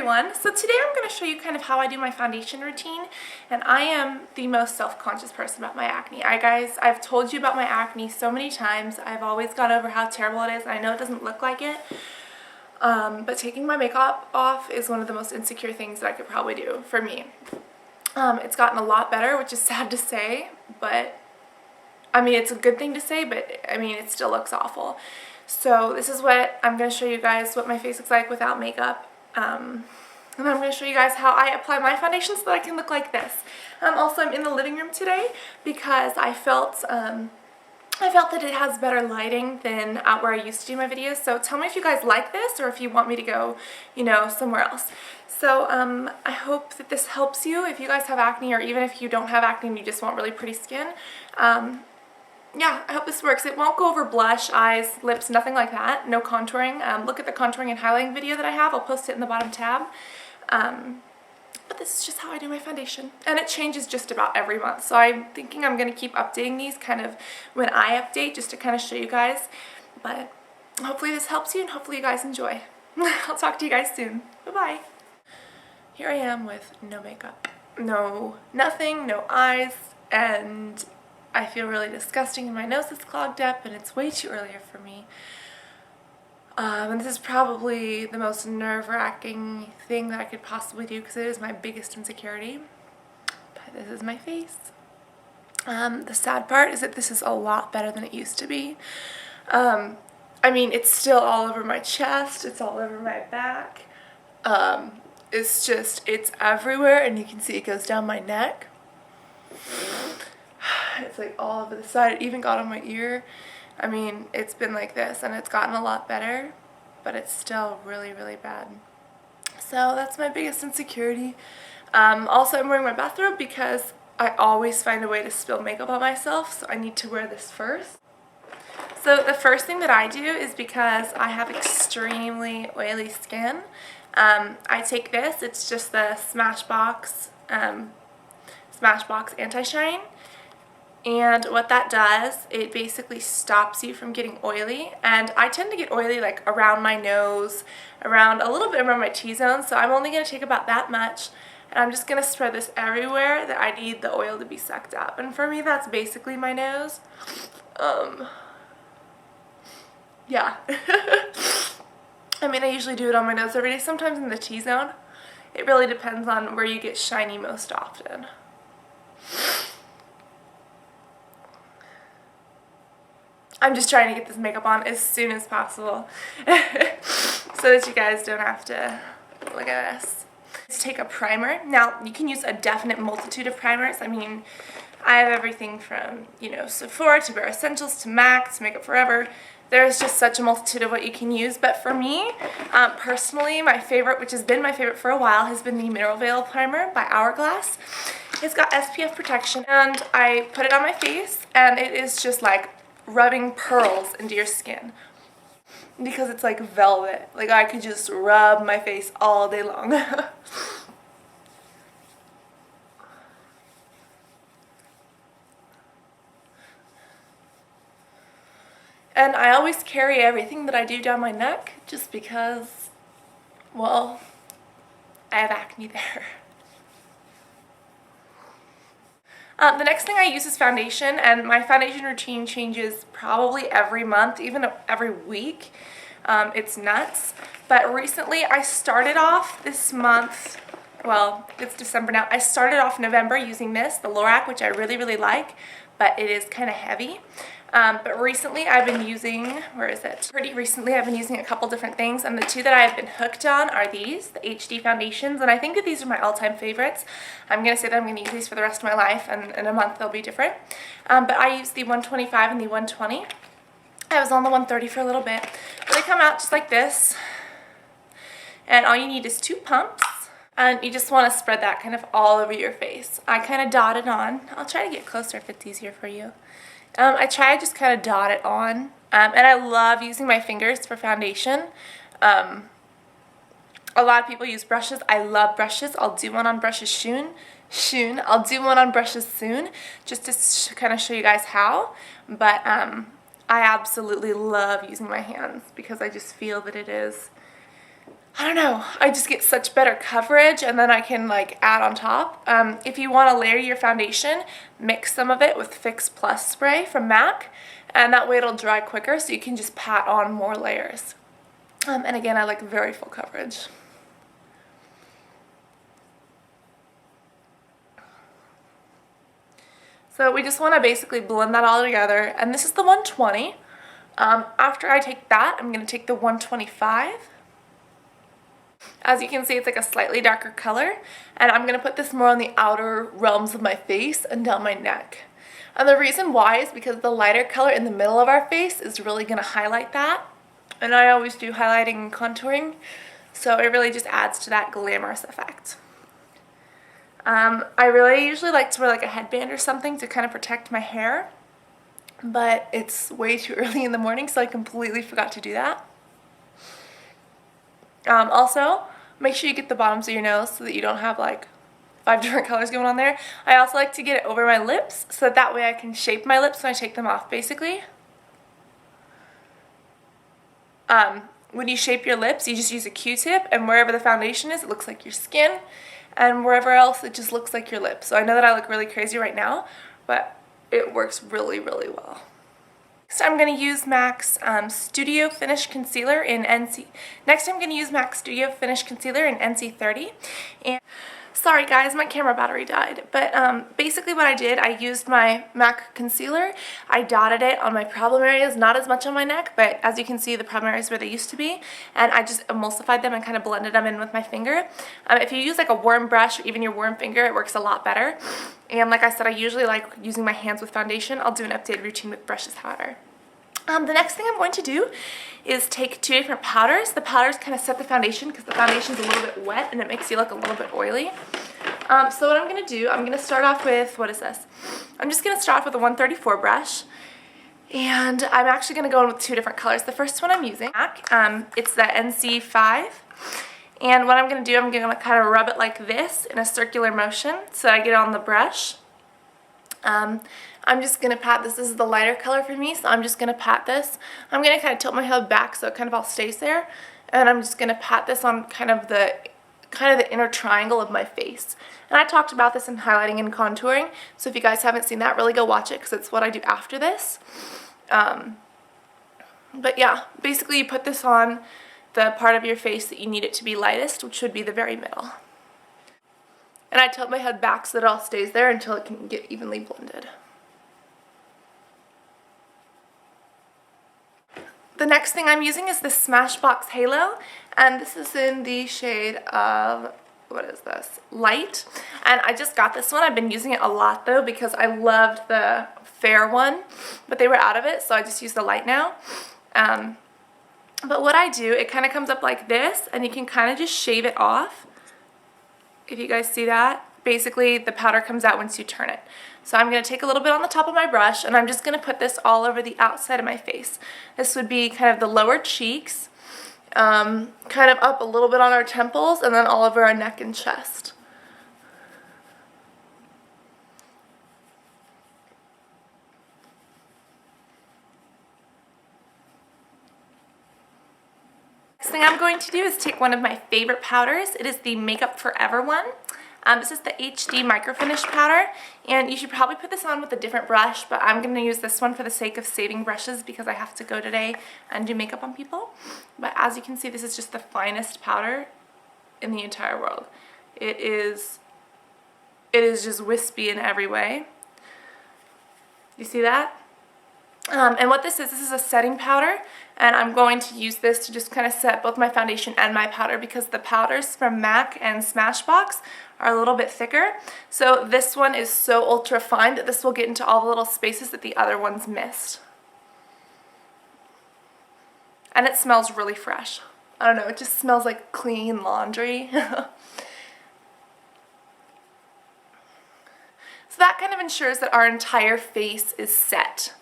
everyone. So today I'm going to show you kind of how I do my foundation routine, and I am the most self-conscious person about my acne. I've told you about my acne so many times. I've always gone over how terrible it is. I know it doesn't look like it, but taking my makeup off is one of the most insecure things that I could probably do for me. It's gotten a lot better, which is sad to say, but I mean, it's a good thing to say, but I mean, it still looks awful. So this is what I'm going to show you guys what my face looks like without makeup. And then I'm going to show you guys how I apply my foundation so that I can look like this. Also, I'm in the living room today because I felt that it has better lighting than out where I used to do my videos. So tell me if you guys like this or if you want me to go, somewhere else. So I hope that this helps you if you guys have acne, or even if you don't have acne and you just want really pretty skin. Yeah, I hope this works. It won't go over blush, eyes, lips, nothing like that. No contouring. Look at the contouring and highlighting video that I have. I'll post it in the bottom tab. But this is just how I do my foundation. And it changes just about every month. So I'm thinking I'm going to keep updating these kind of when I update, just to kind of show you guys. But hopefully this helps you and hopefully you guys enjoy. I'll talk to you guys soon. Bye-bye. Here I am with no makeup. Nothing, no eyes, and I feel really disgusting and my nose is clogged up and it's way too early for me. And this is probably the most nerve-wracking thing that I could possibly do because it is my biggest insecurity. But this is my face. The sad part is that this is a lot better than it used to be. I mean, it's still all over my chest, it's all over my back. It's everywhere, and you can see it goes down my neck. It's like all over the side. It even got on my ear. I mean, it's been like this and it's gotten a lot better, but it's still really, really bad. So that's my biggest insecurity. Also, I'm wearing my bathrobe because I always find a way to spill makeup on myself, so I need to wear this first. So the first thing that I do is, because I have extremely oily skin, I take this. It's just the Smashbox Anti-Shine. And what that does, it basically stops you from getting oily. And I tend to get oily like around my nose, around a little bit around my T-zone. So I'm only going to take about that much. And I'm just going to spread this everywhere that I need the oil to be sucked up. And for me, that's basically my nose. Yeah. I mean, I usually do it on my nose every day, sometimes in the T-zone. It really depends on where you get shiny most often. I'm just trying to get this makeup on as soon as possible so that you guys don't have to look at this. Let's take a primer. Now, you can use a definite multitude of primers. I mean, I have everything from, Sephora to Bare Essentials to MAC to Makeup Forever. There's just such a multitude of what you can use. But for me, personally, my favorite, which has been my favorite for a while, has been the Mineral Veil Primer by Hourglass. It's got SPF protection, and I put it on my face, and it is just like rubbing pearls into your skin because it's like velvet. Like, I could just rub my face all day long. And I always carry everything that I do down my neck just because, well, I have acne there. The next thing I use is foundation, and my foundation routine changes probably every month, even every week. It's nuts. But recently I started off this month, well, it's December now. I started off November using this, the Lorac, which I really, really like, but it is kind of heavy. But recently I've been using, Pretty recently I've been using a couple different things, and the two that I've been hooked on are these, the HD foundations, and I think that these are my all-time favorites. I'm going to say that I'm going to use these for the rest of my life, and in a month they'll be different. But I use the 125 and the 120. I was on the 130 for a little bit. But they come out just like this, and all you need is 2 pumps. And you just want to spread that kind of all over your face. I kind of dot it on. I'll try to get closer if it's easier for you. I try to just kind of dot it on. And I love using my fingers for foundation. A lot of people use brushes. I love brushes. I'll do one on brushes soon. I'll do one on brushes soon, just to kind of show you guys how. But I absolutely love using my hands because I just feel that it is I don't know, I just get such better coverage, and then I can like add on top. If you want to layer your foundation, mix some of it with Fix Plus spray from MAC, and that way it'll dry quicker so you can just pat on more layers. And again, I like very full coverage. So we just want to basically blend that all together, and this is the 120. After I take that, I'm going to take the 125. As you can see, it's like a slightly darker color, and I'm going to put this more on the outer realms of my face and down my neck. And the reason why is because the lighter color in the middle of our face is really going to highlight that. And I always do highlighting and contouring, so it really just adds to that glamorous effect. I really usually like to wear like a headband or something to kind of protect my hair, but it's way too early in the morning, so I completely forgot to do that. Also, make sure you get the bottoms of your nose so that you don't have like 5 different colors going on there. I also like to get it over my lips so that way I can shape my lips when I take them off, basically. When you shape your lips, you just use a Q-tip, and wherever the foundation is, it looks like your skin, and wherever else, it just looks like your lips. So I know that I look really crazy right now, but it works really, really well. Next, I'm going to use MAC's Studio Finish Concealer in NC. Next, I'm going to use MAC's Studio Finish Concealer in NC30. And sorry guys, my camera battery died. But basically what I did, I used my MAC concealer. I dotted it on my problem areas, not as much on my neck, but as you can see, the problem areas where they used to be. And I just emulsified them and kind of blended them in with my finger. If you use like a warm brush or even your warm finger, it works a lot better. And like I said, I usually like using my hands with foundation. I'll do an updated routine with brushes, however. The next thing I'm going to do is take 2 different powders. The powders kind of set the foundation because the foundation is a little bit wet and it makes you look a little bit oily. So what I'm going to do, I'm going to start off with, what is this? I'm just going to start off with a 134 brush. And I'm actually going to go in with 2 different colors. The first one I'm using, it's the NC5. And what I'm going to do, I'm going to kind of rub it like this in a circular motion so I get it on the brush. I'm just going to pat this. This is the lighter color for me, so I'm just going to pat this. I'm going to kind of tilt my head back so it kind of all stays there. And I'm just going to pat this on kind of the inner triangle of my face. And I talked about this in highlighting and contouring, so if you guys haven't seen that, really go watch it because it's what I do after this. But yeah, basically you put this on the part of your face that you need it to be lightest, which would be the very middle. And I tilt my head back so that it all stays there until it can get evenly blended. The next thing I'm using is the Smashbox Halo, and this is in the shade of, what is this, Light. And I just got this one. I've been using it a lot though because I loved the fair one, but they were out of it, so I just use the light now. But what I do, it kind of comes up like this, and you can kind of just shave it off. If you guys see that, basically the powder comes out once you turn it. So I'm going to take a little bit on the top of my brush, and I'm just going to put this all over the outside of my face. This would be kind of the lower cheeks, kind of up a little bit on our temples, and then all over our neck and chest. Next thing I'm going to do is take one of my favorite powders. It is the Makeup Forever one. This is the HD Micro Finish powder, and you should probably put this on with a different brush, but I'm going to use this one for the sake of saving brushes because I have to go today and do makeup on people. But as you can see, this is just the finest powder in the entire world. It is just wispy in every way. You see that? And what this is a setting powder, and I'm going to use this to just kind of set both my foundation and my powder because the powders from MAC and Smashbox are a little bit thicker. So this one is so ultra fine that this will get into all the little spaces that the other ones missed. And it smells really fresh. I don't know, it just smells like clean laundry. So that kind of ensures that our entire face is set.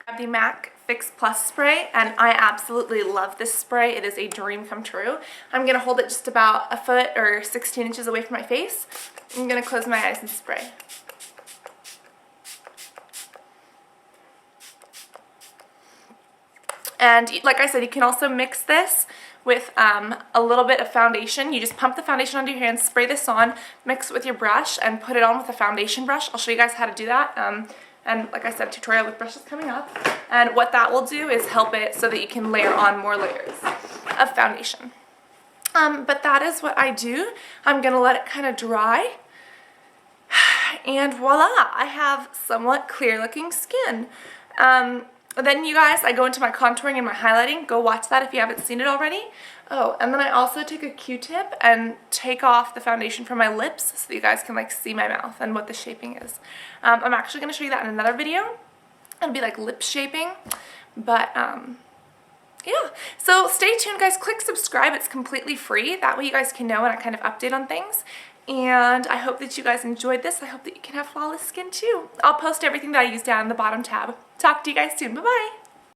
I have the MAC Fix Plus spray, and I absolutely love this spray. It is a dream come true. I'm going to hold it just about a foot or 16 inches away from my face. I'm going to close my eyes and spray. And like I said, you can also mix this with a little bit of foundation. You just pump the foundation onto your hands, spray this on, mix it with your brush, and put it on with a foundation brush. I'll show you guys how to do that. And like I said, tutorial with brushes coming up. And what that will do is help it so that you can layer on more layers of foundation. But that is what I do. I'm gonna let it kind of dry. And voila, I have somewhat clear looking skin. Then you guys, I go into my contouring and my highlighting. Go watch that if you haven't seen it already. Oh, and then I also take a Q-tip and take off the foundation from my lips so that you guys can like see my mouth and what the shaping is. I'm actually going to show you that in another video. It'll be like lip shaping. But yeah, so stay tuned guys. Click subscribe. It's completely free. That way you guys can know when I kind of update on things. And I hope that you guys enjoyed this. I hope that you can have flawless skin too. I'll post everything that I use down in the bottom tab. Talk to you guys soon. Bye-bye.